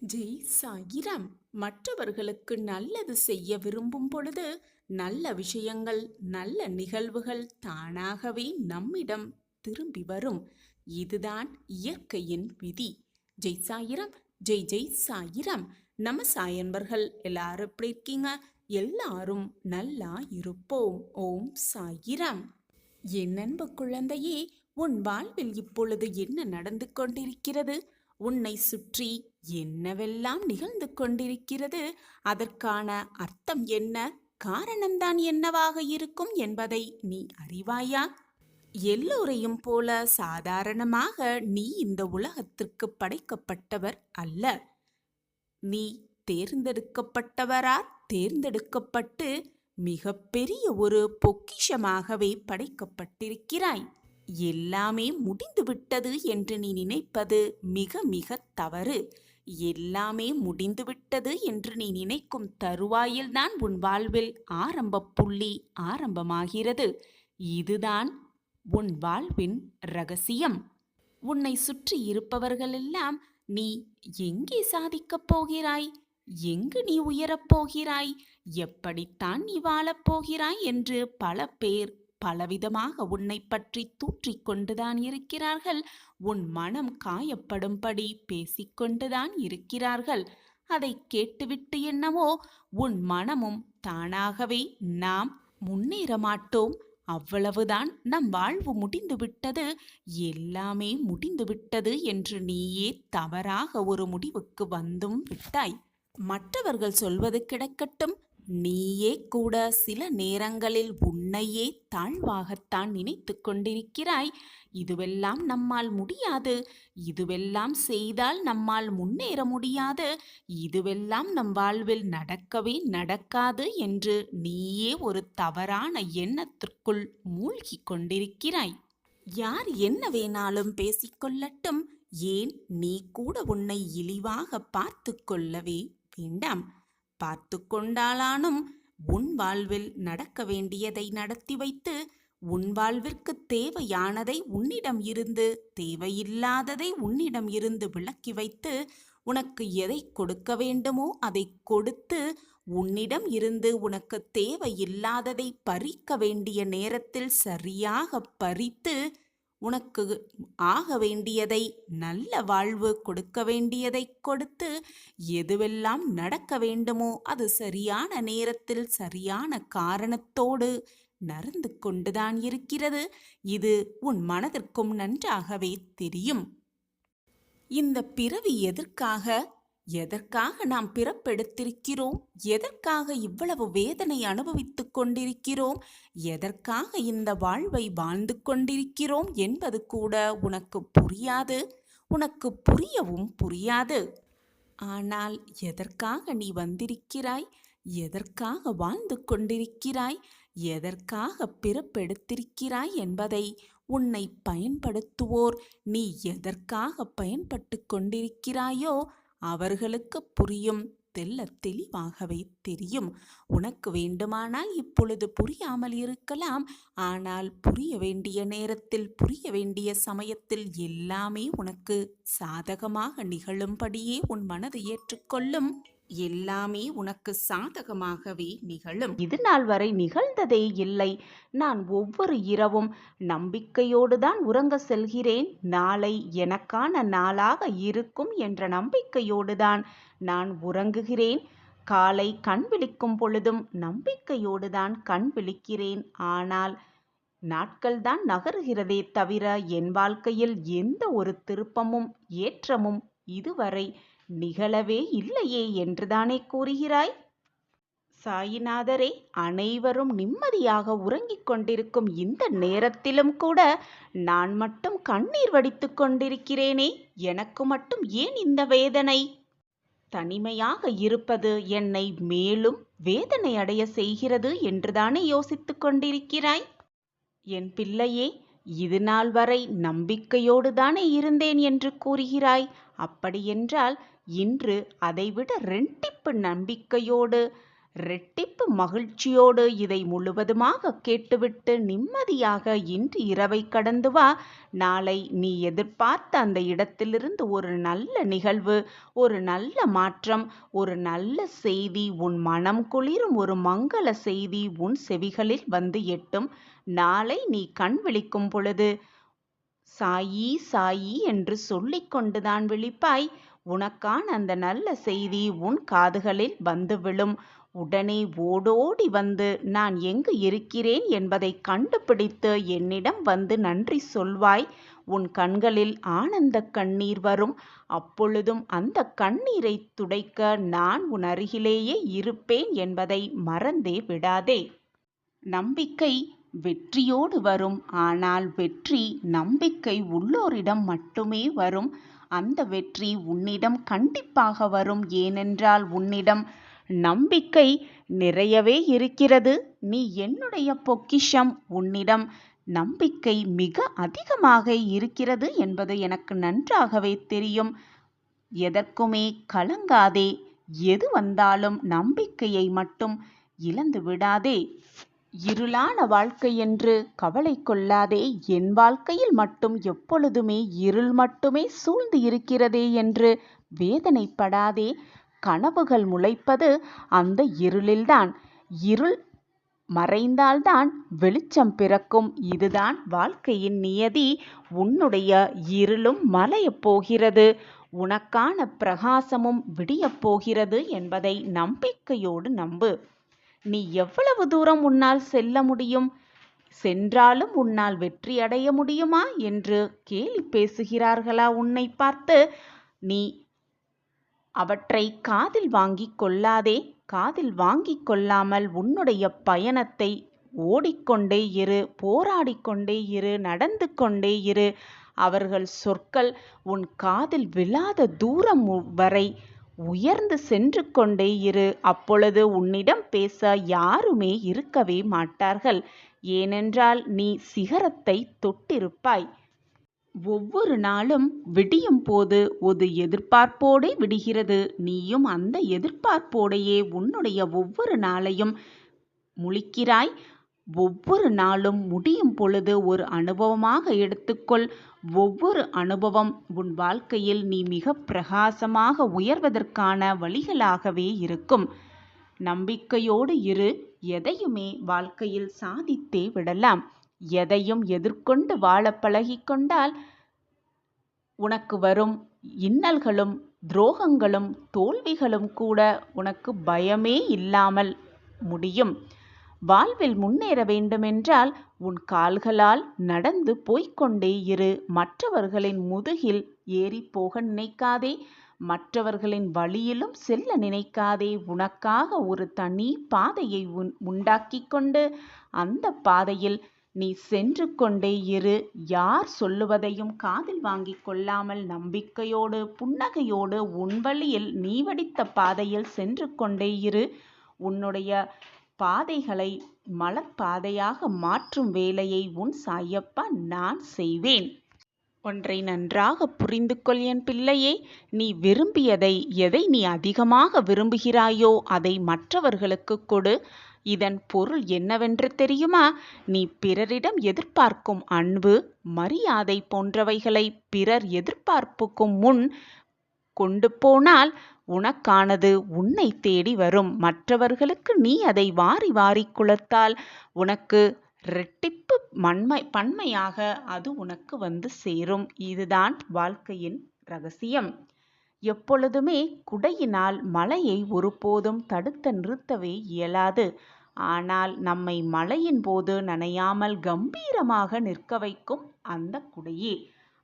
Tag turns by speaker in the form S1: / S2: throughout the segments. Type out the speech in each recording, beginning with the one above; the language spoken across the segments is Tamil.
S1: ஜெய் சாயிராம். மற்றவர்களுக்கு நல்லது செய்ய விரும்பும் பொழுது நல்ல விஷயங்கள், நல்ல நிகழ்வுகள் தானாகவே நம்மிடம் திரும்பி வரும். இதுதான் இயற்கையின் விதி. ஜெய் சாயிராம். ஜெய் ஜெய் சாயிராம். நம்ம சாயன்பர்கள் எல்லாரும் எப்படி இருக்கீங்க? எல்லாரும் நல்லா இருப்போம். ஓம் சாயிராம். என் அன்பு குழந்தையே, உன் வாழ்வில் இப்பொழுது என்ன நடந்து கொண்டிருக்கிறது? உன்னை சுற்றி என்னவெல்லாம் நிகழ்ந்து கொண்டிருக்கிறது? அதற்கான அர்த்தம் என்ன? காரணம்தான் என்னவாக இருக்கும் என்பதை நீ அறிவாயா? எல்லோரையும் போல சாதாரணமாக நீ இந்த உலகத்திற்கு படைக்கப்பட்டவர் அல்ல. நீ தேர்ந்தெடுக்கப்பட்டவரா? தேர்ந்தெடுக்கப்பட்டு மிகப்பெரிய ஒரு பொக்கிஷமாகவே படைக்கப்பட்டிருக்கிறாய். எல்லாமே முடிந்துவிட்டது என்று நீ நினைப்பது மிக மிக தவறு. எல்லாமே முடிந்துவிட்டது என்று நீ நினைக்கும் தருவாயில்தான் உன் வாழ்வில் ஆரம்ப புள்ளி ஆரம்பமாகிறது. இதுதான் உன் வாழ்வின் ரகசியம். உன்னை சுற்றி இருப்பவர்களெல்லாம் நீ எங்கே சாதிக்கப் போகிறாய், எங்கு நீ உயரப்போகிறாய், எப்படித்தான் நீ வாழப்போகிறாய் என்று பல பேர் பலவிதமாக உன்னை பற்றி தூற்றிக்கொண்டுதான் இருக்கிறார்கள். உன் மனம் காயப்படும்படி பேசிக்கொண்டுதான் இருக்கிறார்கள். அதை கேட்டுவிட்டு என்னவோ உன் மனமும் தானாகவே நாம் முன்னேற மாட்டோம், அவ்வளவுதான், நம் வாழ்வு முடிந்துவிட்டது, எல்லாமே முடிந்துவிட்டது என்று நீயே தவறாக ஒரு முடிவுக்கு வந்தும் விட்டாய். மற்றவர்கள் சொல்வது கிடக்கட்டும், நீயே கூட சில நேரங்களில் உன்னையே தாழ்வாகத்தான் நினைத்து கொண்டிருக்கிறாய். இதுவெல்லாம் நம்மால் முடியாது, இதுவெல்லாம் செய்தால் நம்மால் முன்னேற முடியாது, இதுவெல்லாம் நம் வாழ்வில் நடக்கவே நடக்காது என்று நீயே ஒரு தவறான எண்ணத்திற்குள் மூழ்கி கொண்டிருக்கிறாய். யார் என்ன வேணாலும் பேசிக்கொள்ளட்டும், ஏன் நீ கூட உன்னை இழிவாக பார்த்து கொள்ளவே வேண்டாம். பார்த்து கொண்டாலானும் உன் வாழ்வில் நடக்க வேண்டியதை நடத்தி வைத்து, உன் வாழ்விற்கு தேவையானதை உன்னிடம் இருந்து, தேவையில்லாததை உன்னிடம் இருந்து விலக்கி வைத்து, உனக்கு எதை கொடுக்க வேண்டுமோ அதை கொடுத்து, உன்னிடம் இருந்து உனக்கு தேவையில்லாததை பறிக்க வேண்டிய நேரத்தில் சரியாக பறித்து, உனக்கு ஆக வேண்டியதை, நல்ல வாழ்வு கொடுக்க வேண்டியதை கொடுத்து, எதுவெல்லாம் நடக்க வேண்டுமோ அது சரியான நேரத்தில் சரியான காரணத்தோடு நடந்து கொண்டுதான் இருக்கிறது. இது உன் மனதிற்கும் நன்றாகவே தெரியும். இந்த பிறவி எதற்காக நாம் பிறப்பெடுத்திருக்கிறோம், எதற்காக இவ்வளவு வேதனை அனுபவித்துக் கொண்டிருக்கிறோம், எதற்காக இந்த வாழ்வை வாழ்ந்து கொண்டிருக்கிறோம் என்பது கூட உனக்கு புரியாது, உனக்கு புரியவும் புரியாது. ஆனால் எதற்காக நீ வந்திருக்கிறாய், எதற்காக வாழ்ந்து கொண்டிருக்கிறாய், எதற்காக பிறப்பெடுத்திருக்கிறாய் என்பதை உன்னை பயன்படுத்துவோர், நீ எதற்காக பயன்பட்டு கொண்டிருக்கிறாயோ அவர்களுக்கு புரியும், தெல்ல தெளிவாகவே தெரியும். உனக்கு வேண்டுமானால் இப்பொழுது புரியாமல் இருக்கலாம், ஆனால் புரிய வேண்டிய நேரத்தில், புரிய வேண்டிய சமயத்தில் எல்லாமே உனக்கு சாதகமாக நிகழும்படியே உன் மனது ஏற்றுக்கொள்ளும். எல்லாமே உனக்கு சாதகமாகவே நிகழும். இது நாள் வரை நிகழ்ந்ததே இல்லை. நான் ஒவ்வொரு இரவும் நம்பிக்கையோடு தான் உறங்க செல்கிறேன். நாளை எனக்கான நாளாக இருக்கும் என்ற நம்பிக்கையோடு தான் நான் உறங்குகிறேன். காலை கண் விழிக்கும் பொழுதும் நம்பிக்கையோடு தான் கண் விழிக்கிறேன். ஆனால் நாட்கள் தான் நகருகிறதே தவிர என் வாழ்க்கையில் எந்த ஒரு திருப்பமும் ஏற்றமும் இதுவரை நிகழவே இல்லையே என்றுதானே கூறுகிறாய்? சாயிநாதரே, அனைவரும் நிம்மதியாக உறங்கிக் கொண்டிருக்கும் இந்த நேரத்திலும் கூட நான் மட்டும் கண்ணீர் வடித்து கொண்டிருக்கிறேனே, எனக்கு மட்டும் ஏன் இந்த வேதனை? தனிமையாக இருப்பது என்னை மேலும் வேதனை அடைய செய்கிறது என்றுதானே யோசித்து கொண்டிருக்கிறாய்? என் பிள்ளையே, இது நாள் வரை நம்பிக்கையோடு தானே இருந்தேன் என்று கூறுகிறாய். அப்படியென்றால் இன்று அதைவிட ரெட்டிப்பு நம்பிக்கையோடு ரெட்டிப்பு மகிழ்ச்சியோடு இதை முழுவதுமாக கேட்டுவிட்டு நிம்மதியாக இன்று இரவை கடந்து வா. நாளை நீ எதிர்பார்த்த அந்த இடத்திலிருந்து ஒரு நல்ல நிகழ்வு, ஒரு நல்ல மாற்றம், ஒரு நல்ல செய்தி, உன் மனம் குளிரும் ஒரு மங்கள செய்தி உன் செவிகளில் வந்து எட்டும். நாளை நீ கண் விழிக்கும் பொழுது சாயி சாயி என்று சொல்லிக் கொண்டுதான் விழிப்பாய். உனக்கான அந்த நல்ல செய்தி உன் காதுகளில் வந்து விழும். உடனே ஓடோடி வந்து நான் எங்கு இருக்கிறேன் என்பதை கண்டுபிடித்து என்னிடம் வந்து நன்றி சொல்வாய். உன் கண்களில் ஆனந்த கண்ணீர் வரும். அப்பொழுதும் அந்த கண்ணீரை துடைக்க நான் உன் அருகிலேயே இருப்பேன் என்பதை மறந்தே விடாதே. நம்பிக்கை வெற்றியோடு வரும். ஆனால் வெற்றி நம்பிக்கை உள்ளோரிடம் மட்டுமே வரும். அந்த வெற்றி உன்னிடம் கண்டிப்பாக வரும். ஏனென்றால் உன்னிடம் நம்பிக்கை நிறையவே இருக்கிறது. நீ என்னுடைய பொக்கிஷம். உன்னிடம் நம்பிக்கை மிக அதிகமாக இருக்கிறது என்பது எனக்கு நன்றாகவே தெரியும். எதற்குமே கலங்காதே. எது வந்தாலும் நம்பிக்கையை மட்டும் இழந்து விடாதே. இருளான வாழ்க்கை என்று கவலை கொள்ளாதே. என் வாழ்க்கையில் மட்டும் எப்பொழுதுமே இருள் மட்டுமே சூழ்ந்து இருக்கிறதே என்று வேதனைப்படாதே. கனவுகள் முளைப்பது அந்த இருளில்தான். இருள் மறைந்தால்தான் வெளிச்சம் பிறக்கும். இதுதான் வாழ்க்கையின் நியதி. உன்னுடைய இருளும் மலையப் போகிறது. உனக்கான பிரகாசமும் விடியப் போகிறது என்பதை நம்பிக்கையோடு நம்பு. நீ எவ்வளவு தூரம் உன்னால் செல்ல முடியும்? சென்றாலும் உன்னால் வெற்றி அடைய முடியுமா என்று கேலி பேசுகிறார்களா உன்னை பார்த்து? நீ அவற்றை காதில் வாங்கிக் கொள்ளாதே. காதில் வாங்கிக் கொள்ளாமல் உன்னுடைய பயணத்தை ஓடிக்கொண்டே இரு, போராடிக்கொண்டே இரு, நடந்து கொண்டே இரு. அவர்கள் சொற்கள் உன் காதில் விழாத தூரம் வரை உயர்ந்து சென்று கொண்டே இரு. அப்பொழுது உன்னிடம் பேச யாருமே இருக்கவே மாட்டார்கள். ஏனென்றால் நீ சிகரத்தை தொட்டிருப்பாய். ஒவ்வொரு நாளும் விடியும் போது ஒரு எதிர்பார்ப்போடே விடுகிறது. நீயும் அந்த எதிர்பார்ப்போடையே உன்னுடைய ஒவ்வொரு நாளையும் முழிக்கிறாய். ஒவ்வொரு நாளும் முடியும் பொழுது ஒரு அனுபவமாக எடுத்துக்கொள். ஒவ்வொரு அனுபவம் உன் வாழ்க்கையில் நீ மிக பிரகாசமாக உயர்வதற்கான வழிகளாகவே இருக்கும். நம்பிக்கையோடு இரு. எதையுமே வாழ்க்கையில் சாதித்தே விடலாம். எதையும் எதிர்கொண்டு வாழ பழகிக்கொண்டால் உனக்கு வரும் இன்னல்களும் துரோகங்களும் தோல்விகளும் கூட உனக்கு பயமே இல்லாமல் முடியும். வாழ்வில் முன்னேற வேண்டுமென்றால் உன் கால்களால் நடந்து போய்கொண்டே இரு. மற்றவர்களின் முதுகில் ஏறி போக நினைக்காதே. மற்றவர்களின் வழியிலும் செல்ல நினைக்காதே. உனக்காக ஒரு தனி பாதையை உண்டாக்கி கொண்டு அந்த பாதையில் நீ சென்று கொண்டே இரு. யார் சொல்லுவதையும் காதில் வாங்கிக் கொள்ளாமல் நம்பிக்கையோடு புன்னகையோடு உன் வழியில் நீ வடித்த பாதையில் சென்று கொண்டே இரு. உன்னுடைய பாதைகளை மலர்பாதையாக மாற்றும் வேலையை உன் சாயப்பா நான் செய்வேன். ஒன்றை நன்றாக புரிந்து கொள் என் பிள்ளையே. நீ விரும்பியதை, எதை நீ அதிகமாக விரும்புகிறாயோ அதை மற்றவர்களுக்கு கொடு. இதன் பொருள் என்னவென்று தெரியுமா? நீ பிறரிடம் எதிர்பார்க்கும் அன்பு, மரியாதை போன்றவைகளை பிறர் எதிர்பார்ப்புக்கும் முன் கொண்டு போனால் உனக்கானது உன்னை தேடி வரும். மற்றவர்களுக்கு நீ அதை வாரி வாரி குளத்தால் உனக்கு ரெட்டிப்பு பன்மையாக அது உனக்கு வந்து சேரும். இதுதான் வாழ்க்கையின் ரகசியம். எப்பொழுதுமே குடையினால் மழையை ஒருபோதும் தடுத்து நிறுத்தவே இயலாது. ஆனால் நம்மை மழையின் போது நனையாமல் கம்பீரமாக நிற்க வைக்கும் அந்த குடையே.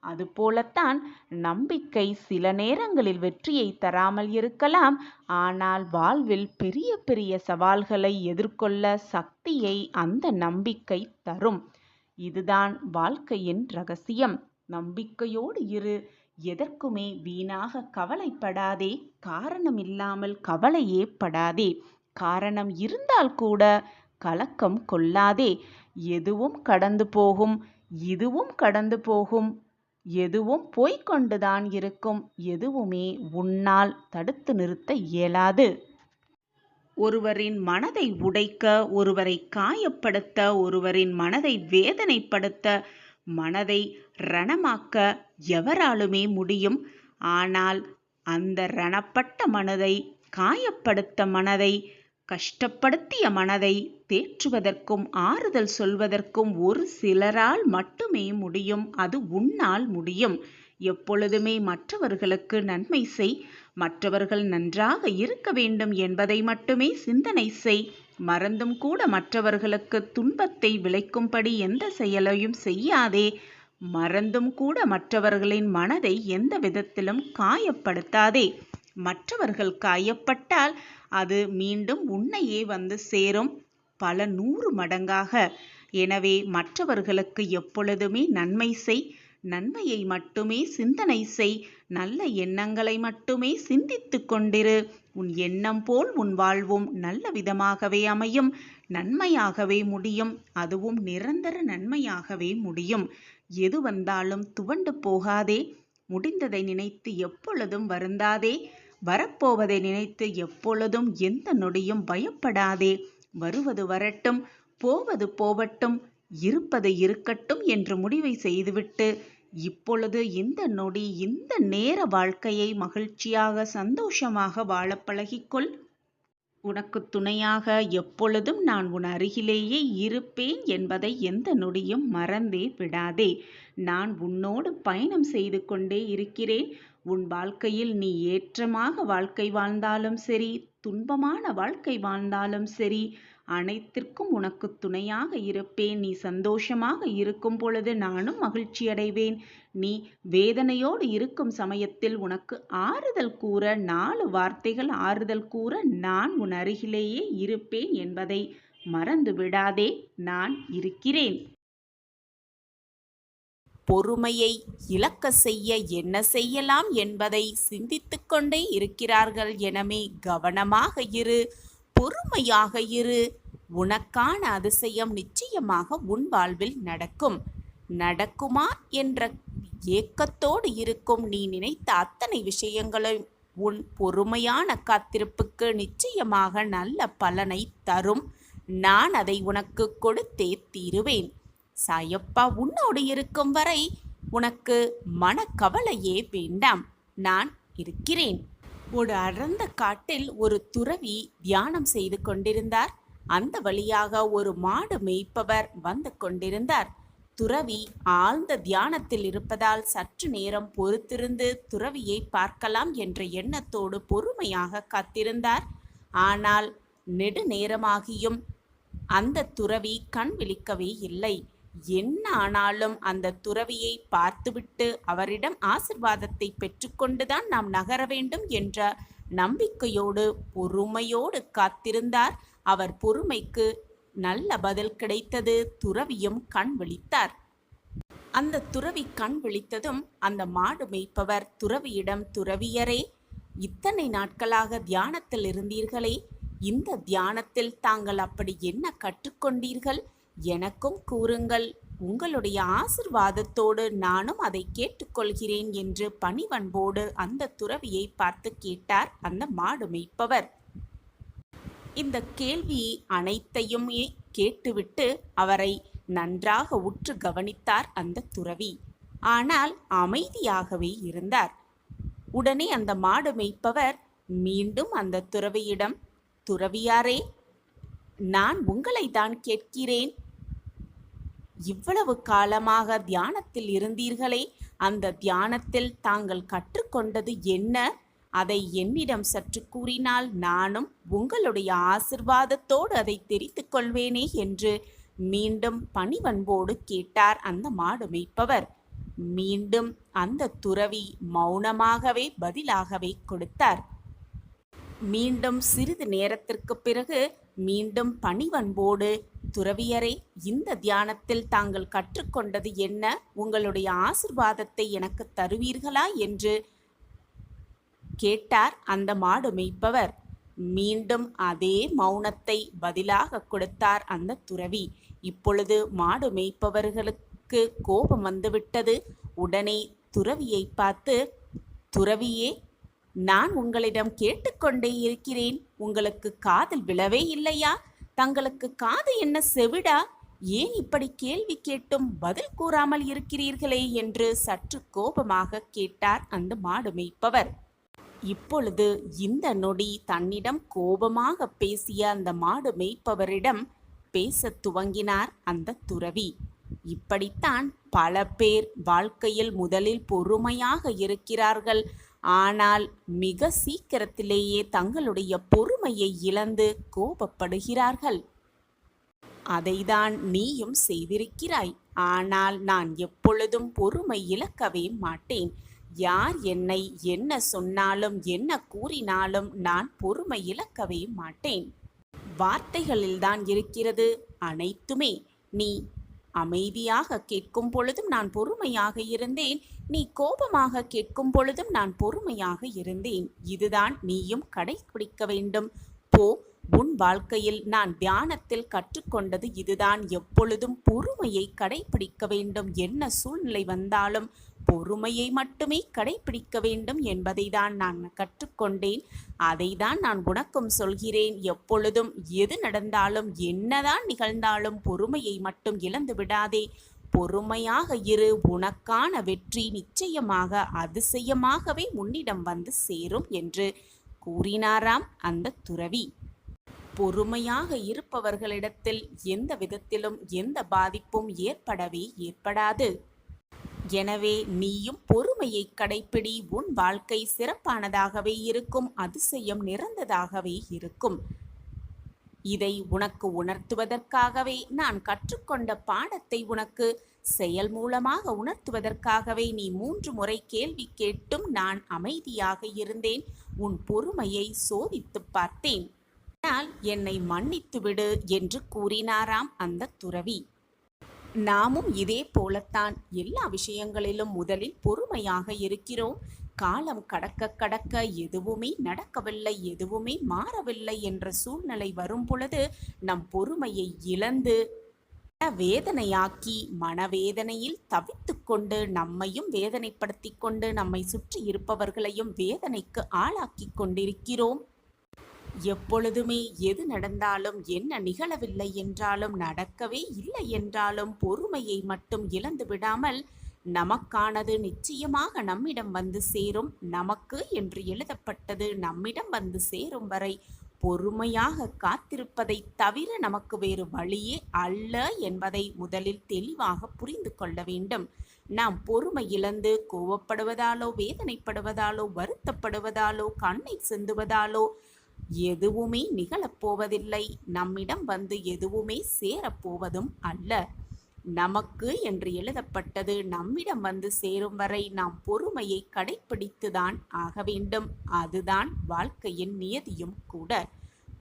S1: அதுபோலத்தான் நம்பிக்கை சில நேரங்களில் வெற்றியை தராமல் இருக்கலாம். ஆனால் வாழ்வில் பெரிய பெரிய சவால்களை எதிர்கொள்ள சக்தியை அந்த நம்பிக்கை தரும். இதுதான் வாழ்க்கையின் ரகசியம். நம்பிக்கையோடு இரு. எதற்குமே வீணாக கவலைப்படாதே. காரணம் இல்லாமல் கவலையே படாதே. காரணம் இருந்தால் கூட கலக்கம் கொள்ளாதே. எதுவும் கடந்து போகும். இதுவும் கடந்து போகும். எதுவும் போய்கொண்டுதான் இருக்கும். எதுவுமே உன்னால் தடுத்து நிறுத்த இயலாது. ஒருவரின் மனதை உடைக்க, ஒருவரை காயப்படுத்த, ஒருவரின் மனதை வேதனைப்படுத்த, மனதை ரணமாக்க எவராலுமே முடியும். ஆனால் அந்த ரணப்பட்ட மனதை, காயப்படுத்த மனதை, கஷ்டப்படுத்திய மனதை தேற்றுவதற்கும் ஆறுதல் சொல்வதற்கும் ஒரு சிலரால் மட்டுமே முடியும். அது உன்னால் முடியும். எப்பொழுதுமே மற்றவர்களுக்கு நன்மை செய். மற்றவர்கள் நன்றாக இருக்க வேண்டும் என்பதை மட்டுமே சிந்தனை செய். மறந்தும் கூட மற்றவர்களுக்கு துன்பத்தை விளைக்கும்படி எந்த செயலையும் செய்யாதே. மறந்தும் கூட மற்றவர்களின் மனதை எந்த விதத்திலும் காயப்படுத்தாதே. மற்றவர்கள் காயப்பட்டால் அது மீண்டும் உன்னையே வந்து சேரும், பல 100 மடங்காக. எனவே மற்றவர்களுக்கு எப்பொழுதுமே நன்மை செய். நன்மையை மட்டுமே சிந்தனை செய். நல்ல எண்ணங்களை மட்டுமே சிந்தித்து கொண்டிரு. உன் எண்ணம் போல் உன் வாழ்வும் நல்ல விதமாகவே அமையும், நன்மையாகவே முடியும். அதுவும் நிரந்தர நன்மையாகவே முடியும். எது வந்தாலும் துவண்டு போகாதே. முடிந்ததை நினைத்து எப்பொழுதும் வருந்தாதே. வரப்போவதை நினைத்து எப்பொழுதும் எந்த நொடியும் பயப்படாதே. வருவது வரட்டும், போவது போவட்டும், இருப்பது இருக்கட்டும் என்று முடிவை செய்துவிட்டு இப்பொழுது இந்த நொடி, இந்த நேர வாழ்க்கையை மகிழ்ச்சியாக சந்தோஷமாக வாழ பழகிக்கொள். உனக்கு துணையாக எப்பொழுதும் நான் உன் அருகிலேயே இருப்பேன் என்பதை எந்த நொடியும் மறந்தே விடாதே. நான் உன்னோடு பயணம் செய்து கொண்டே இருக்கிறேன். உன் வாழ்க்கையில் நீ ஏற்றமாக வாழ்க்கை வாழ்ந்தாலும் சரி, துன்பமான வாழ்க்கை வாழ்ந்தாலும் சரி, அனைத்திற்கும் உனக்கு துணையாக இருப்பேன். நீ சந்தோஷமாக இருக்கும் பொழுது நானும் மகிழ்ச்சி அடைவேன். நீ வேதனையோடு இருக்கும் சமயத்தில் உனக்கு ஆறுதல் கூற, 4 வார்த்தைகள் ஆறுதல் கூற நான் உன் அருகிலேயே இருப்பேன் என்பதை மறந்து விடாதே. நான் இருக்கிறேன். பொறுமையை இழக்க செய்ய என்ன செய்யலாம் என்பதை சிந்தித்துக் கொண்டே இருக்கிறார்கள். எனவே கவனமாக இரு, பொறுமையாக இரு. உனக்கான அதிசயம் நிச்சயமாக உன் வாழ்வில் நடக்கும். நடக்குமா என்ற ஏக்கத்தோடு இருக்கும் நீ நினைத்த அத்தனை விஷயங்களும் உன் பொறுமையான காத்திருப்புக்கு நிச்சயமாக நல்ல பலனை தரும். நான் அதை உனக்கு கொடுத்தே தீருவேன். சாயப்பா உன்னோடு இருக்கும் வரை உனக்கு மனக்கவலையே வேண்டாம். நான் இருக்கிறேன். ஒரு அடர்ந்த காட்டில் ஒரு துறவி தியானம் செய்து கொண்டிருந்தார். அந்த வழியாக ஒரு மாடு மேய்ப்பவர் வந்து கொண்டிருந்தார். துறவி ஆழ்ந்த தியானத்தில் இருப்பதால் சற்று நேரம் பொறுத்திருந்து துறவியை பார்க்கலாம் என்ற எண்ணத்தோடு பொறுமையாக காத்திருந்தார். ஆனால் நெடுநேரமாகியும் அந்த துறவி கண் விழிக்கவே இல்லை. என்ன ஆனாலும் அந்த துறவியை பார்த்துவிட்டு அவரிடம் ஆசிர்வாதத்தை பெற்றுக்கொண்டுதான் நாம் நகர வேண்டும் என்ற நம்பிக்கையோடு பொறுமையோடு காத்திருந்தார். அவர் பொறுமைக்கு நல்ல பதில் கிடைத்தது. துறவியும் கண் விழித்தார். அந்த துறவி கண் விழித்ததும் அந்த மாடு மேய்ப்பவர் துறவியிடம், துறவியரே, இத்தனை நாட்களாக தியானத்தில் இருந்தீர்களே, இந்த தியானத்தில் தாங்கள் அப்படி என்ன கற்றுக்கொண்டீர்கள்? எனக்கும் கூறுங்கள். உங்களுடைய ஆசிர்வாதத்தோடு நானும் அதை கேட்டுக்கொள்கிறேன் என்று பணிவன்போடு அந்த துறவியை பார்த்து கேட்டார் அந்த மாடு மேய்ப்பவர். இந்த கேள்வி அனைத்தையுமே கேட்டுவிட்டு அவரை நன்றாக உற்று கவனித்தார் அந்த துறவி. ஆனால் அமைதியாகவே இருந்தார். உடனே அந்த மாடு மேய்ப்பவர் மீண்டும் அந்த துறவியிடம், துறவியாரே, நான் உங்களை தான் கேட்கிறேன். இவ்வளவு காலமாக தியானத்தில் இருந்தீர்களே, அந்த தியானத்தில் தாங்கள் கற்றுக்கொண்டது என்ன? அதை என்னிடம் சற்று கூறினால் நானும் உங்களுடைய ஆசிர்வாதத்தோடு அதை தெரிந்து கொள்வேனே என்று மீண்டும் பணிவன்போடு கேட்டார் அந்த மாடு மேய்ப்பவர். மீண்டும் அந்த துறவி மௌனமாகவே பதிலாகவே கொடுத்தார். மீண்டும் சிறிது நேரத்திற்கு பிறகு மீண்டும் பணிவன்போடு, துறவியரே, இந்த தியானத்தில் தாங்கள் கற்றுக்கொண்டது என்ன? உங்களுடைய ஆசிர்வாதத்தை எனக்கு தருவீர்களா என்று கேட்டார் அந்த மாடு மேய்ப்பவர். மீண்டும் அதே மௌனத்தை பதிலாக கொடுத்தார் அந்த துறவி. இப்பொழுது மாடு மேய்ப்பவர்களுக்கு கோபம் வந்துவிட்டது. உடனே துறவியை பார்த்து, துறவியே, நான் உங்களிடம் கேட்டுக்கொண்டே இருக்கிறேன். உங்களுக்கு காதில் விழவே இல்லையா? தங்களுக்கு காது என்ன செவிடா? ஏன் இப்படி கேள்வி கேட்டும் பதில் கூறாமல் இருக்கிறீர்களே என்று சற்று கோபமாக கேட்டார் அந்த மாடு மேய்ப்பவர். இப்பொழுது இந்த நொடி தன்னிடம் கோபமாக பேசிய அந்த மாடு மேய்ப்பவரிடம் பேசத் துவங்கினார் அந்த துறவி. இப்படித்தான் பல பேர் வாழ்க்கையில் முதலில் பொறுமையாக இருக்கிறார்கள். ஆனால் மிக சீக்கிரத்திலேயே தங்களுடைய பொறுமையை இழந்து கோபப்படுகிறார்கள். அதைதான் நீயும் செய்திருக்கிறாய். ஆனால் நான் எப்பொழுதும் பொறுமை இழக்கவே மாட்டேன். யார் என்னை என்ன சொன்னாலும் என்ன கூறினாலும் நான் பொறுமை இழக்கவே மாட்டேன். வார்த்தைகளில்தான் இருக்கிறது அனைத்துமே. நீ அமைதியாக கேட்கும் பொழுதும் நான் பொறுமையாக இருந்தேன். நீ கோபமாக கேட்கும் பொழுதும் நான் பொறுமையாக இருந்தேன். இதுதான் நீயும் கடைபிடிக்க வேண்டும். போ, உன் வாழ்க்கையில் நான் தியானத்தில் கற்றுக்கொண்டது இதுதான். எப்பொழுதும் பொறுமையை கடைபிடிக்க வேண்டும். என்ன சூழ்நிலை வந்தாலும் பொறுமையை மட்டுமே கடைபிடிக்க வேண்டும் என்பதை தான் நான் கற்றுக்கொண்டேன். அதை தான் நான் உனக்கும் சொல்கிறேன். எப்பொழுதும் எது நடந்தாலும் என்னதான் நிகழ்ந்தாலும் பொறுமையை மட்டும் இழந்து விடாதே. பொறுமையாக இரு. உனக்கான வெற்றி நிச்சயமாக அதிசயமாகவே உன்னிடம் வந்து சேரும் என்று கூறினாராம் அந்த துறவி. பொறுமையாக இருப்பவர்களிடத்தில் எந்த விதத்திலும் எந்த பாதிப்பும் ஏற்படாது. எனவே நீயும் பொறுமையை கடைப்பிடி. உன் வாழ்க்கை சிறப்பானதாகவே இருக்கும். அதிசயம் நிறைந்ததாகவே இருக்கும். இதை உனக்கு உணர்த்துவதற்காகவே நான் கற்றுக்கொண்ட பாடத்தை உனக்கு செயல் மூலமாக உணர்த்துவதற்காகவே நீ 3 முறை கேள்வி கேட்டும் நான் அமைதியாக இருந்தேன். உன் பொறுமையை சோதித்து பார்த்தேன். ஆனால் என்னை மன்னித்து விடு என்று கூறினாராம் அந்த துறவி. நாமும் இதே போலத்தான் எல்லா விஷயங்களிலும் முதலில் பொறுமையாக இருக்கிறோம். காலம் கடக்க கடக்க எதுவுமே நடக்கவில்லை, எதுவுமே மாறவில்லை என்ற சூழ்நிலை வரும் பொழுது நம் பொறுமையை இழந்து வேதனையாக்கி மனவேதனையில் தவித்து கொண்டு நம்மையும் வேதனைப்படுத்தி கொண்டு நம்மை சுற்றி இருப்பவர்களையும் வேதனைக்கு ஆளாக்கி கொண்டிருக்கிறோம். எப்பொழுதுமே எது நடந்தாலும் என்ன நிகழவில்லை என்றாலும் நடக்கவே இல்லை என்றாலும் பொறுமையை மட்டும் இழந்து விடாமல் நமக்கானது நிச்சயமாக நம்மிடம் வந்து சேரும். நமக்கு என்று எழுதப்பட்டது நம்மிடம் வந்து சேரும் வரை பொறுமையாக காத்திருப்பதை தவிர நமக்கு வேறு வழியே அல்ல என்பதை முதலில் தெளிவாக புரிந்து கொள்ள வேண்டும். நாம் பொறுமை இழந்து கோவப்படுவதாலோ வேதனைப்படுவதாலோ வருத்தப்படுவதாலோ கண்ணை சிந்துவதாலோ எதுவுமே நிகழப்போவதில்லை. நம்மிடம் வந்து எதுவுமே சேரப்போவதும் அல்ல. நமக்கு என்று எழுதப்பட்டது நம்மிடம் வந்து சேரும் வரை நாம் பொறுமையை கடைப்பிடித்துதான் ஆக வேண்டும். அதுதான் வாழ்க்கையின் நியதியும் கூட.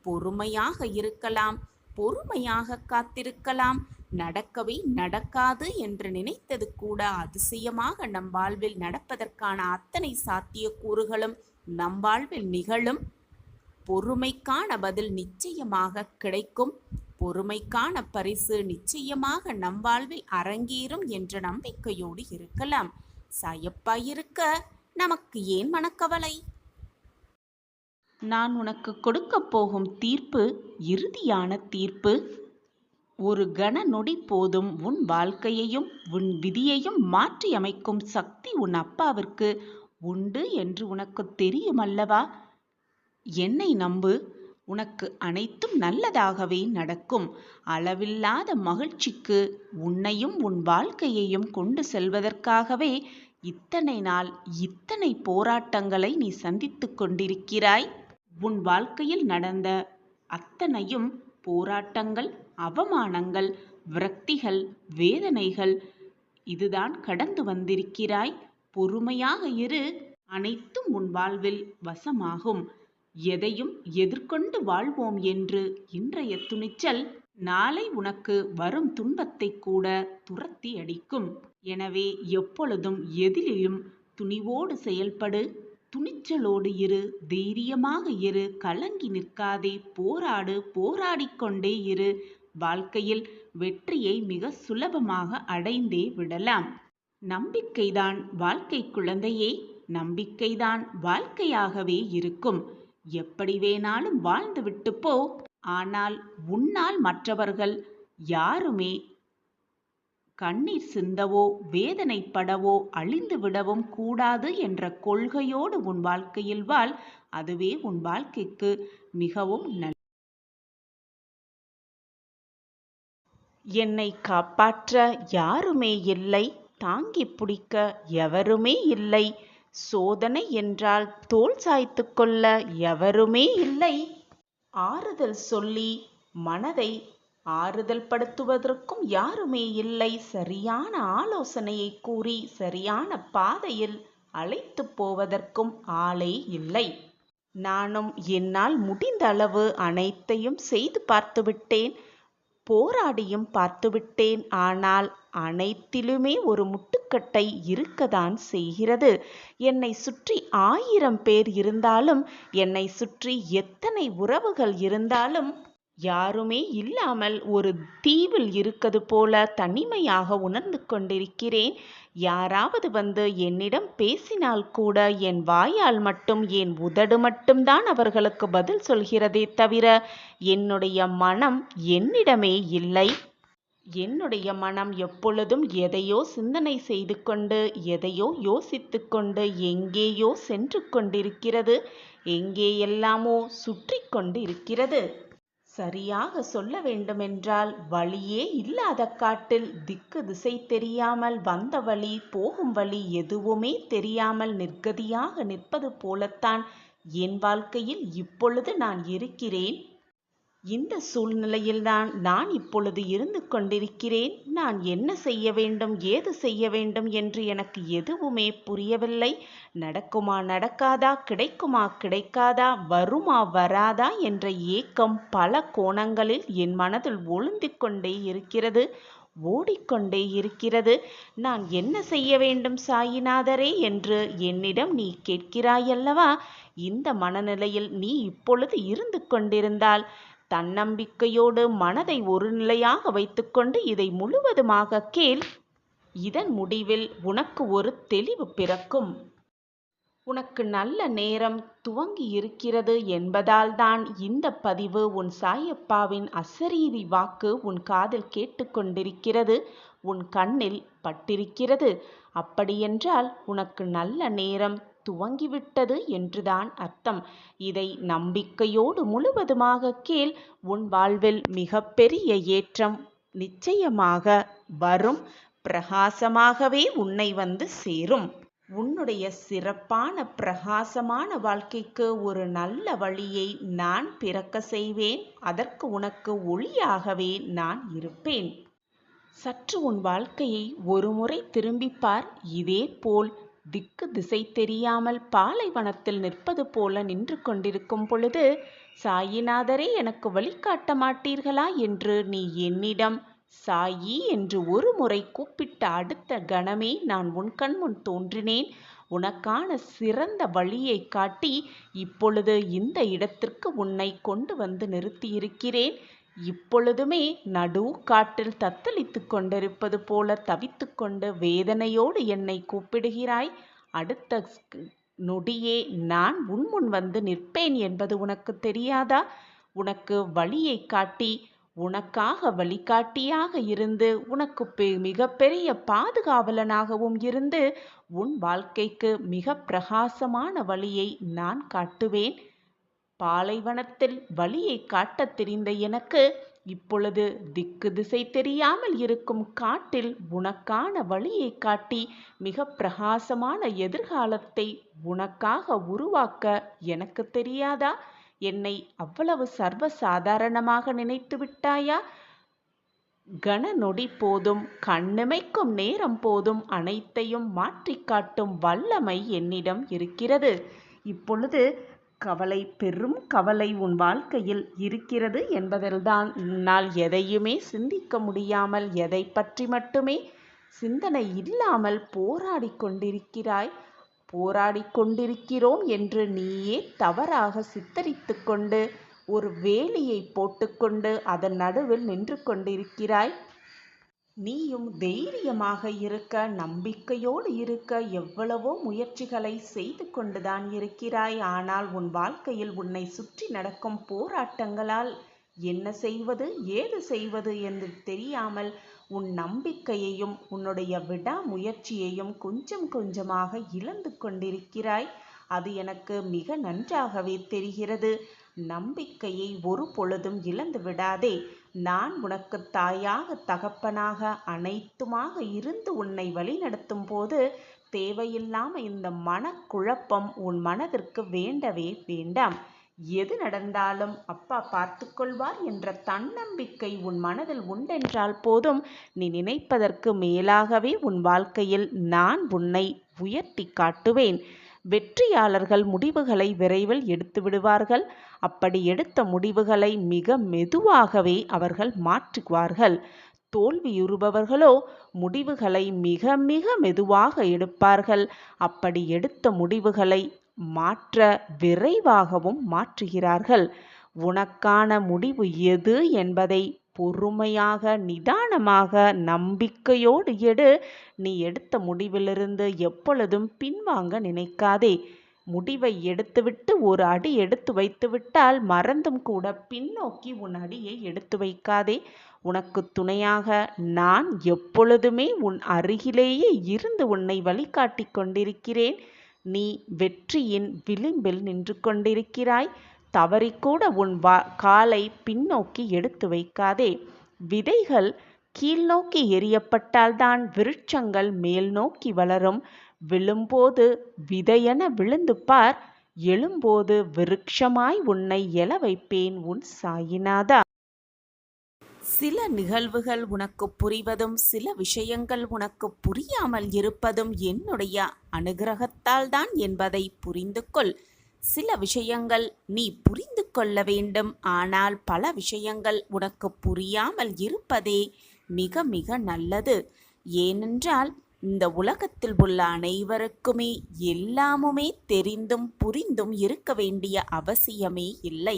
S1: பொறுமையாக இருக்கலாம், பொறுமையாக காத்திருக்கலாம். நடக்கவே நடக்காது என்று நினைத்தது கூட அதிசயமாக நம் வாழ்வில் நடப்பதற்கான அத்தனை சாத்தியக்கூறுகளும் நம் வாழ்வில் நிகழும். பொறுமைக்கான பதில் நிச்சயமாக கிடைக்கும். பொறுமைக்கான பரிசு நிச்சயமாக நம் வாழ்வில் அரங்கேறும் என்ற நம்பிக்கையோடு இருக்கலாம். சாயப்பாயிருக்க நமக்கு ஏன் மனக்கவலை? நான் உனக்கு கொடுக்க போகும் தீர்ப்பு இறுதியான தீர்ப்பு. ஒரு கன நொடி போதும் உன் வாழ்க்கையையும் உன் விதியையும் மாற்றி அமைக்கும் சக்தி உன் அப்பாவிற்கு உண்டு என்று உனக்கு தெரியுமல்லவா? என்னை நம்பு. உனக்கு அனைத்தும் நல்லதாகவே நடக்கும். அளவில்லாத மகிழ்ச்சிக்கு உன்னையும் உன் வாழ்க்கையையும் கொண்டு செல்வதற்காகவே இத்தனை நாள் இத்தனை போராட்டங்களை நீ சந்தித்து கொண்டிருக்கிறாய். உன் வாழ்க்கையில் நடந்த அத்தனையும் போராட்டங்கள், அவமானங்கள், விரக்திகள், வேதனைகள், இதுதான் கடந்து வந்திருக்கிறாய். பொறுமையாக இரு. அனைத்தும் உன் வாழ்வில் வசமாகும். எதையும் எதிர்கொண்டு வாழ்வோம் என்று இன்றைய துணிச்சல் நாளை உனக்கு வரும் துன்பத்தை கூட துரத்தி அடிக்கும். எனவே எப்பொழுதும் எதிலும் துணிவோடு செயல்படு. துணிச்சலோடு இரு. தைரியமாக இரு. கலங்கி நிற்காதே. போராடு. போராடிக்கொண்டே இரு. வாழ்க்கையில் வெற்றியை மிக சுலபமாக அடைந்தே விடலாம். நம்பிக்கைதான் வாழ்க்கை குழந்தையே. நம்பிக்கைதான் வாழ்க்கையாகவே இருக்கும். எப்படி வேணாலும் வாழ்ந்துவிட்டு போ, ஆனால் உன்னால் மற்றவர்கள் யாருமே கண்ணீர் சிந்தவோ வேதனைப்படவோ அழிந்து விடவும் கூடாது என்ற கொள்கையோடு உன் வாழ்க்கையில் வாழ். அதுவே உன் வாழ்க்கைக்கு மிகவும் என்னை காப்பாற்ற யாருமே இல்லை, தாங்கி பிடிக்க எவருமே இல்லை, சோதனை என்றால் தோள் சாய்த்து கொள்ள எவருமே இல்லை. ஆறுதல் சொல்லி மனதை ஆறுதல் படுத்துவதற்கும் யாருமே இல்லை. சரியான ஆலோசனையை கூறி சரியான பாதையில் அழைத்து போவதற்கும் ஆளே இல்லை. நானும் என்னால் முடிந்த அளவு அனைத்தையும் செய்து பார்த்துவிட்டேன், போராடியும் பார்த்துவிட்டேன். ஆனால் அனைத்திலுமே ஒரு முட்டுக்கட்டை இருக்கத்தான் செய்கிறது. என்னை சுற்றி 1000 பேர் இருந்தாலும், என்னை சுற்றி எத்தனை உறவுகள் இருந்தாலும், யாருமே இல்லாமல் ஒரு தீவில் இருக்கிறது போல தனிமையாக உணர்ந்து கொண்டிருக்கிறேன். யாராவது வந்து என்னிடம் பேசினால் கூட என் வாயால் மட்டும், என் உதடு மட்டும்தான் அவர்களுக்கு பதில் சொல்கிறதே தவிர என்னுடைய மனம் என்னிடமே இல்லை. என்னுடைய மனம் எப்பொழுதும் எதையோ சிந்தனை செய்து கொண்டு, எதையோ யோசித்து கொண்டு எங்கேயோ சென்று கொண்டிருக்கிறது, எங்கேயெல்லாமோ சுற்றி கொண்டு இருக்கிறது. சரியாக சொல்ல வேண்டுமென்றால் வழியே இல்லாத காட்டில் திக்கு திசை தெரியாமல், வந்த வழி போகும் வழி எதுவுமே தெரியாமல் நிர்கதியாக நிற்பது போலத்தான் என் வாழ்க்கையில் இப்பொழுது நான் இருக்கிறேன். இந்த சூழ்நிலையில்தான் நான் இப்பொழுது இருந்து கொண்டிருக்கிறேன். நான் என்ன செய்ய வேண்டும், ஏது செய்ய வேண்டும் என்று எனக்கு எதுவுமே புரியவில்லை. நடக்குமா நடக்காதா, கிடைக்குமா கிடைக்காதா, வருமா வராதா என்ற ஏக்கம் பல கோணங்களில் என் மனதில் ஒளிந்து கொண்டே இருக்கிறது, ஓடிக்கொண்டே இருக்கிறது. நான் என்ன செய்ய வேண்டும் சாயிநாதரே என்று என்னிடம் நீ கேட்கிறாயல்லவா? இந்த மனநிலையில் நீ இப்பொழுது இருந்து கொண்டிருந்தால், தன்னம்பிக்கையோடு மனதை ஒரு நிலையாக வைத்துக்கொண்டு இதை முழுவதுமாக கேள். இதன் முடிவில் உனக்கு ஒரு தெளிவு பிறக்கும். உனக்கு நல்ல நேரம் துவங்கி இருக்கிறது என்பதால் தான் இந்த பதிவு. உன் சாயப்பாவின் அசரீரி வாக்கு உன் காதில் கேட்டுக்கொண்டிருக்கிறது, உன் கண்ணில் பட்டிருக்கிறது. அப்படியென்றால் உனக்கு நல்ல நேரம் துவங்கிவிட்டது என்றுதான் அர்த்தம். இதை நம்பிக்கையோடு முழுவதுமாக கேள். உன் வாழ்வில் மிகப்பெரிய ஏற்றம் நிச்சயமாக வரும். பிரகாசமாகவே உன்னை வந்து சேரும். உன்னுடைய சிறப்பான பிரகாசமான வாழ்க்கைக்கு ஒரு நல்ல வழியை நான் பிறக்க செய்வேன். அதற்கு உனக்கு ஒளியாகவே நான் இருப்பேன். சற்று உன் வாழ்க்கையை ஒருமுறை திரும்பிப்பார். இதே போல் திக்கு திசை தெரியாமல் பாலைவனத்தில் நிற்பது போல நின்று கொண்டிருக்கும் பொழுது, சாயிநாதரே எனக்கு வழிகாட்ட மாட்டீர்களா என்று நீ என்னிடம் சாயி என்று ஒரு முறை கூப்பிட்ட அடுத்த கணமே நான் உன் கண் முன் தோன்றினேன். உனக்கான சிறந்த வழியை காட்டி இப்பொழுது இந்த இடத்திற்கு உன்னை கொண்டு வந்து நிறுத்தியிருக்கிறேன். இப்பொழுதுமே நடு காட்டில் தத்தளித்து கொண்டிருப்பது போல தவித்து கொண்டு வேதனையோடு என்னை கூப்பிடுகிறாய். அடுத்த நொடியே நான் உன்முன் வந்து நிற்பேன் என்பது உனக்கு தெரியாதா? உனக்கு வழியை காட்டி, உனக்காக வழிகாட்டியாக இருந்து, உனக்கு மிகப்பெரிய பாதுகாவலனாகவும் இருந்து, உன் வாழ்க்கைக்கு மிக பிரகாசமான வழியை நான் காட்டுவேன். பாலைவனத்தில் வழியை காட்டத் தெரிந்த எனக்கு இப்பொழுது திக்கு திசை தெரியாமல் இருக்கும் காட்டில் உனக்கான வழியை காட்டி மிக பிரகாசமான எதிர்காலத்தை உனக்காக உருவாக்க எனக்கு தெரியாதா? என்னை அவ்வளவு சர்வசாதாரணமாக நினைத்து விட்டாயா? கன நொடி போதும், கண்ணிமைக்கும் நேரம் போதும் அனைத்தையும் மாற்றி காட்டும் வல்லமை என்னிடம் இருக்கிறது. இப்பொழுது கவலை, பெரும் கவலை உன் வாழ்க்கையில் இருக்கிறது என்பதில்தான் உன்னால் எதையுமே சிந்திக்க முடியாமல், எதை பற்றி மட்டுமே சிந்தனை இல்லாமல் போராடி கொண்டிருக்கிறாய். போராடி கொண்டிருக்கிறோம் என்று நீயே தவறாக சித்தரித்து கொண்டு ஒரு வேலியை போட்டுக்கொண்டு அதன் நடுவில் நின்று கொண்டிருக்கிறாய். நீயும் தைரியமாக இருக்க, நம்பிக்கையோடு இருக்க எவ்வளவோ முயற்சிகளை செய்து கொண்டுதான் இருக்கிறாய். ஆனால் உன் வாழ்க்கையில் உன்னை சுற்றி நடக்கும் போராட்டங்களால் என்ன செய்வது, ஏது செய்வது என்று தெரியாமல் உன் நம்பிக்கையையும் உன்னுடைய விடாமுயற்சியையும் கொஞ்சம் கொஞ்சமாக இழந்து கொண்டிருக்கிறாய். அது எனக்கு மிக நன்றாகவே தெரிகிறது. நம்பிக்கையை ஒரு பொழுதும் இழந்து விடாதே. நான் உனக்கு தாயாக, தகப்பனாக, அனைத்துமாக இருந்து உன்னை வழிநடத்தும் போது தேவையில்லாம இந்த மனக்குழப்பம் உன் மனதிற்கு வேண்டவே வேண்டாம். எது நடந்தாலும் அப்பா பார்த்து கொள்வார் என்ற தன்னம்பிக்கை உன் மனதில் உண்டென்றால் போதும். நீ நினைப்பதற்கு மேலாகவே உன் வாழ்க்கையில் நான் உன்னை உயர்த்தி காட்டுவேன். வெற்றியாளர்கள் முடிவுகளை விரைவில் எடுத்து விடுவார்கள். அப்படி எடுத்த முடிவுகளை மிக மெதுவாகவே அவர்கள் மாற்றுவார்கள். தோல்வியுறுபவர்களோ முடிவுகளை மிக மிக மெதுவாக எடுப்பார்கள். அப்படி எடுத்த முடிவுகளை மாற்ற விரைவாகவும் மாற்றுகிறார்கள். உனக்கான முடிவு எது என்பதை பொறுமையாக, நிதானமாக, நம்பிக்கையோடு எடு. நீ எடுத்த முடிவிலிருந்து எப்பொழுதும் பின்வாங்க நினைக்காதே. முடிவை எடுத்துவிட்டு ஒரு அடி எடுத்து வைத்துவிட்டால் மறந்தும் கூட பின்னோக்கி உன் அடியை எடுத்து வைக்காதே. உனக்கு துணையாக நான் எப்பொழுதுமே உன் அருகிலேயே இருந்து உன்னை வழிகாட்டி கொண்டிருக்கிறேன். நீ வெற்றியின் விளிம்பில் நின்று கொண்டிருக்கிறாய். தவறிக்கூட உன் காலை பின்னோக்கி எடுத்து வைக்காதே. விதைகள் கீழ்நோக்கி எறியப்பட்டால்தான் விருட்சங்கள் மேல் நோக்கி வளரும். விழும்போது விதையென விழுந்து பார், எழும்போது விருட்சமாய் உன்னை எழ வைப்பேன் உன் சாயிநாதா. சில நிகழ்வுகள் உனக்கு புரிவதும் சில விஷயங்கள் உனக்கு புரியாமல் இருப்பதும் என்னுடைய அனுகிரகத்தால் தான் என்பதை புரிந்து கொள். சில விஷயங்கள் நீ புரிந்து கொள்ள வேண்டும். ஆனால் பல விஷயங்கள் உனக்கு புரியாமல் இருப்பதே மிக மிக நல்லது. ஏனென்றால் இந்த உலகத்தில் உள்ள அனைவருக்குமே எல்லாமுமே தெரிந்தும் புரிந்தும் இருக்க வேண்டிய அவசியமே இல்லை.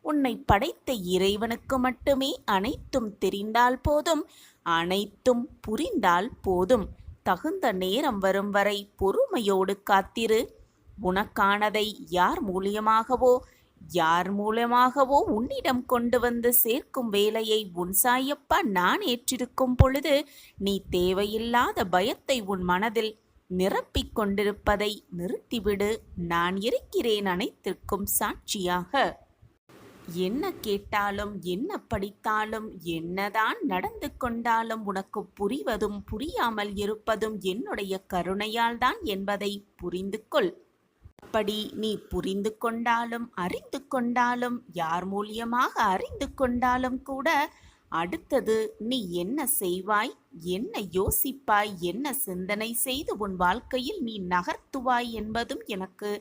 S1: உன்னை படைத்த இறைவனுக்கு மட்டுமே அனைத்தும் தெரிந்தால் போதும், அனைத்தும் புரிந்தால் போதும். தகுந்த நேரம் வரும் வரை பொறுமையோடு காத்திரு. உனக்கானதை யார் மூலமாகவோ உன்னிடம் கொண்டு வந்து சேர்க்கும் வேலையை உன் சாயப்பா நான் ஏற்றிருக்கும் பொழுது நீ தேவையில்லாத பயத்தை உன் மனதில் நிரப்பிக் கொண்டிருப்பதை நிறுத்திவிடு. நான் இருக்கிறேன் அனைத்திற்கும் சாட்சியாக. என்ன கேட்டாலும், என்ன படித்தாலும், என்னதான் நடந்து கொண்டாலும் உனக்கு புரிவதும் புரியாமல் இருப்பதும் என்னுடைய கருணையால் தான் என்பதை புரிந்து கொள். அப்படி நீ புரிந்து கொண்டாலும் அறிந்து கொண்டாலும், யார் மூலியமாக அறிந்து கொண்டாலும் கூட அடுத்தது நீ என்ன செய்வாய், என்ன யோசிப்பாய், என்ன சிந்தனை செய்து உன் வாழ்க்கையில் நீ நகர்த்துவாய் என்பதும் எனக்கு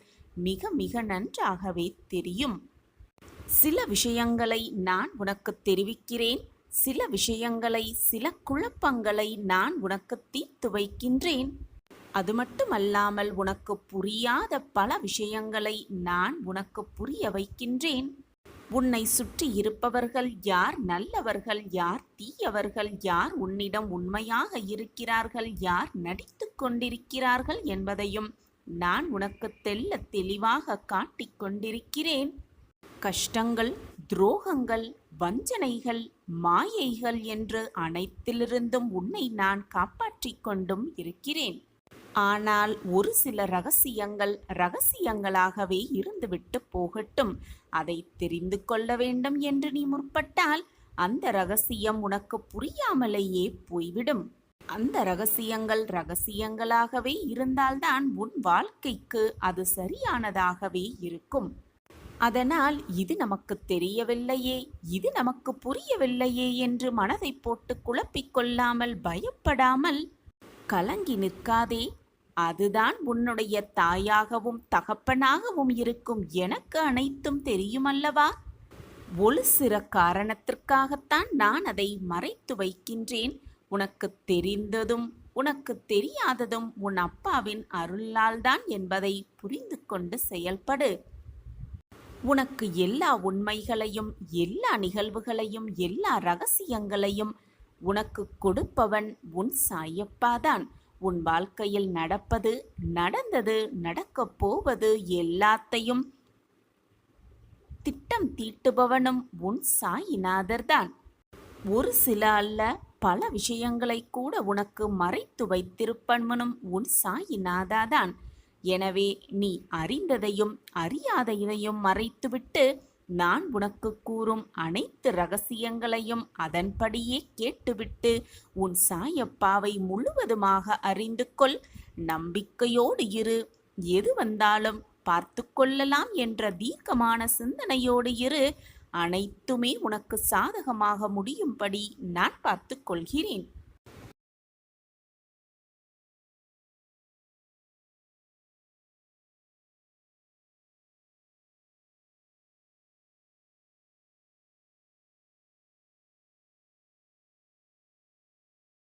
S1: மிக மிக நன்றாகவே தெரியும். சில விஷயங்களை நான் உனக்கு தெரிவிக்கிறேன். சில விஷயங்களை, சில குழப்பங்களை நான் உனக்கு தீர்த்து வைக்கின்றேன். அது மட்டுமல்லாமல் உனக்கு புரியாத பல விஷயங்களை நான் உனக்கு புரிய வைக்கின்றேன். உன்னை சுற்றி இருப்பவர்கள் யார் நல்லவர்கள், யார் தீயவர்கள், யார் உன்னிடம் உண்மையாக இருக்கிறார்கள், யார் நடித்து கொண்டிருக்கிறார்கள் என்பதையும் நான் உனக்கு தெள்ள தெளிவாக காட்டிக் கொண்டிருக்கிறேன். கஷ்டங்கள், துரோகங்கள், வஞ்சனைகள், மாயைகள் என்று அனைத்திலிருந்தும் உன்னை நான் காப்பாற்றிக் கொண்டும் இருக்கிறேன். ஆனால் ஒரு சில ரகசியங்கள் ரகசியங்களாகவே இருந்துவிட்டு போகட்டும். அதை தெரிந்து கொள்ள வேண்டும் என்று நீ முற்பட்டால் அந்த ரகசியம் உனக்கு புரியாமலேயே போய்விடும். அந்த ரகசியங்கள் ரகசியங்களாகவே இருந்தால்தான் உன் வாழ்க்கைக்கு அது சரியானதாகவே இருக்கும். அதனால் இது நமக்கு தெரியவில்லையே, இது நமக்கு புரியவில்லையே என்று மனதை போட்டு குழப்பிக்கொள்ளாமல், பயப்படாமல் கலங்கி நிற்காதே. அதுதான் உன்னுடைய தாயாகவும் தகப்பனாகவும் இருக்கும் எனக்கு அனைத்தும் தெரியுமல்லவா? ஒரு சில காரணத்திற்காகத்தான் நான் அதை மறைத்து வைக்கின்றேன். உனக்கு தெரிந்ததும் உனக்கு தெரியாததும் உன் அப்பாவின் அருளால் தான் என்பதை புரிந்து கொண்டு செயல்படு. உனக்கு எல்லா உண்மைகளையும், எல்லா நிகழ்வுகளையும், எல்லா ரகசியங்களையும் உனக்கு கொடுப்பவன் உன் சாயப்பாதான். உன் வாழ்க்கையில் நடப்பது, நடந்தது, நடக்கப் போவது எல்லாத்தையும் திட்டம் தீட்டுபவனும் உன் சாயிநாதர்தான். ஒரு சில அல்ல, பல விஷயங்களை கூட உனக்கு மறைத்து வைத்திருப்பவனும் உன் சாயிநாதாதான். எனவே நீ அறிந்ததையும் அறியாததையும் மறைத்துவிட்டு நான் உனக்கு கூறும் அனைத்து ரகசியங்களையும் அதன்படியே கேட்டுவிட்டு உன் சாயப்பாவை முழுவதுமாக அறிந்து கொள். நம்பிக்கையோடு இரு. எது வந்தாலும் பார்த்து கொள்ளலாம் என்ற தீர்க்கமான சிந்தனையோடு இரு. அனைத்துமே உனக்கு சாதகமாக முடியும்படி நான் பார்த்து கொள்கிறேன்.